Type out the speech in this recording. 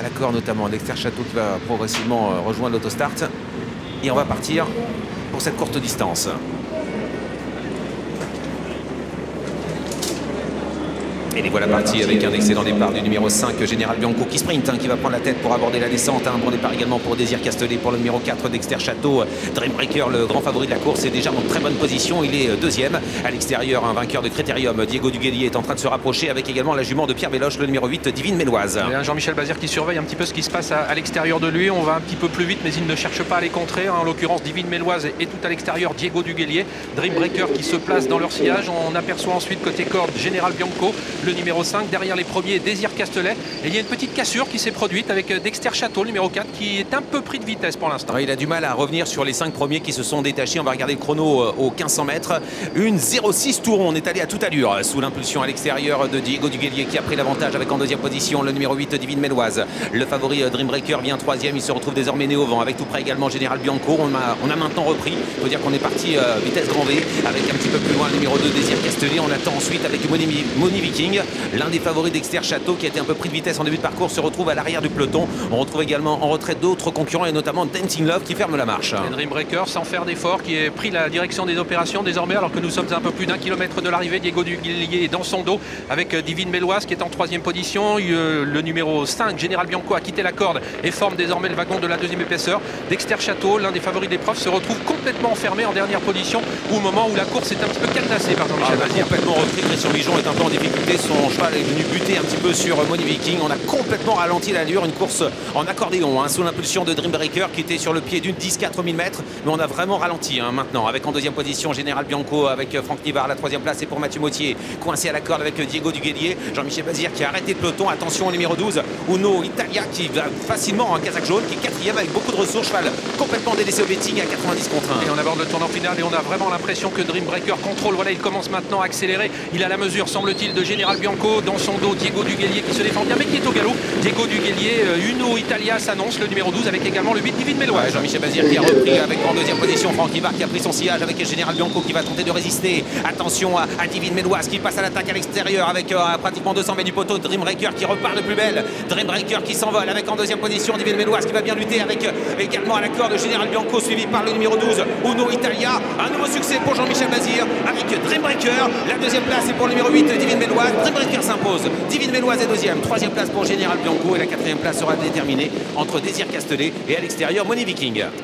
à l'accord notamment. Dexter Château qui va progressivement rejoindre l'autostart. Et on va partir pour cette courte distance. Et les voilà partis avec un excellent départ du numéro 5, Général Bianco, qui sprint, qui va prendre la tête pour aborder la descente. Un bon départ également pour Désir Castellet pour le numéro 4, Dexter Château. Dreambreaker, le grand favori de la course, est déjà en très bonne position. Il est deuxième. À l'extérieur, un vainqueur de Critérium, Diego Duguelier, est en train de se rapprocher avec également la jument de Pierre Véloche, le numéro 8, Divine Méloise. Jean-Michel Bazir qui surveille un petit peu ce qui se passe à l'extérieur de lui. On va un petit peu plus vite, mais il ne cherche pas à les contrer. En l'occurrence, Divine Méloise est tout à l'extérieur. Diego Duguelier, Dreambreaker qui se place dans leur sillage. On aperçoit ensuite côté corde Général Bianco, le numéro 5. Derrière les premiers, Désir Castellet. Et il y a une petite cassure qui s'est produite avec Dexter Château, numéro 4, qui est un peu pris de vitesse pour l'instant. Il a du mal à revenir sur les 5 premiers qui se sont détachés. On va regarder le chrono aux 1500 mètres. Une 0,6 tourons. On est allé à toute allure sous l'impulsion à l'extérieur de Diego Duguelier qui a pris l'avantage avec en deuxième position le numéro 8, Divine Méloise. Le favori Dreambreaker vient troisième. Il se retrouve désormais né au vent avec tout près également Général Bianco. On a maintenant repris. Il faut dire qu'on est parti vitesse grand V avec un petit peu plus loin le numéro 2, Désir Castellet. On attend ensuite avec Money Viking, l'un des favoris Dexter Château qui a été un peu pris de vitesse en début de parcours, se retrouve à l'arrière du peloton. On retrouve également en retraite d'autres concurrents et notamment Dancing Love qui ferme la marche. Dreambreaker sans faire d'effort qui a pris la direction des opérations désormais alors que nous sommes à un peu plus d'1 kilomètre de l'arrivée. Diego Duguelier est dans son dos avec Divine Méloise qui est en troisième position. Le numéro 5, Général Bianco, a quitté la corde et forme désormais le wagon de la deuxième épaisseur. Dexter Château, l'un des favoris de l'épreuve, se retrouve complètement enfermé en dernière position au moment où la course est un petit peu cadenassée par Jean-Michel Bazir. Complètement repris. Christian Vigeon est un peu en difficulté. Son cheval est venu buter un petit peu sur Money Viking. On a complètement ralenti l'allure, une course en accordéon sous l'impulsion de Dreambreaker qui était sur le pied d'une 10-4 000 mètres, mais on a vraiment ralenti maintenant avec en deuxième position Général Bianco avec Franck Nivard. La troisième place est pour Mathieu Mottier, coincé à la corde avec Diego Duguelier. Jean-Michel Bazir qui a arrêté le peloton. Attention au numéro 12, Uno Italia qui va facilement en casaque jaune, qui est quatrième avec beaucoup de ressources, cheval complètement délaissé au betting à 90 contre 1. Et on aborde le tournant final et on a vraiment l'impression que Dreambreaker contrôle. Voilà, il commence maintenant à accélérer. Il a la mesure, semble-t-il, de Général Bianco. Dans son dos, Diego Duguelier qui se défend bien mais qui est au galop. Diego Duguelier, Uno Italia s'annonce, le numéro 12 avec également le 8, Divine Méloise. Jean-Michel Bazir qui a repris avec en deuxième position Franck Nivard qui a pris son sillage avec Général Bianco qui va tenter de résister. Attention à Divine Méloise qui passe à l'attaque à l'extérieur avec pratiquement 200 mètres du poteau. Dreambreaker qui repart de plus belle. Dreambreaker qui s'envole avec en deuxième position Divine Méloise qui va bien lutter avec également à la corde Général Bianco suivi par le numéro 12, Uno Italia. Un nouveau succès pour Jean-Michel Bazir avec Dreambreaker. La deuxième place est pour le numéro 8, Divine Méloise. Dreambreaker s'impose. Divine Méloise est deuxième. Troisième place pour Général Bianco et la quatrième place sera déterminée entre Désir Castellet et à l'extérieur Money Viking.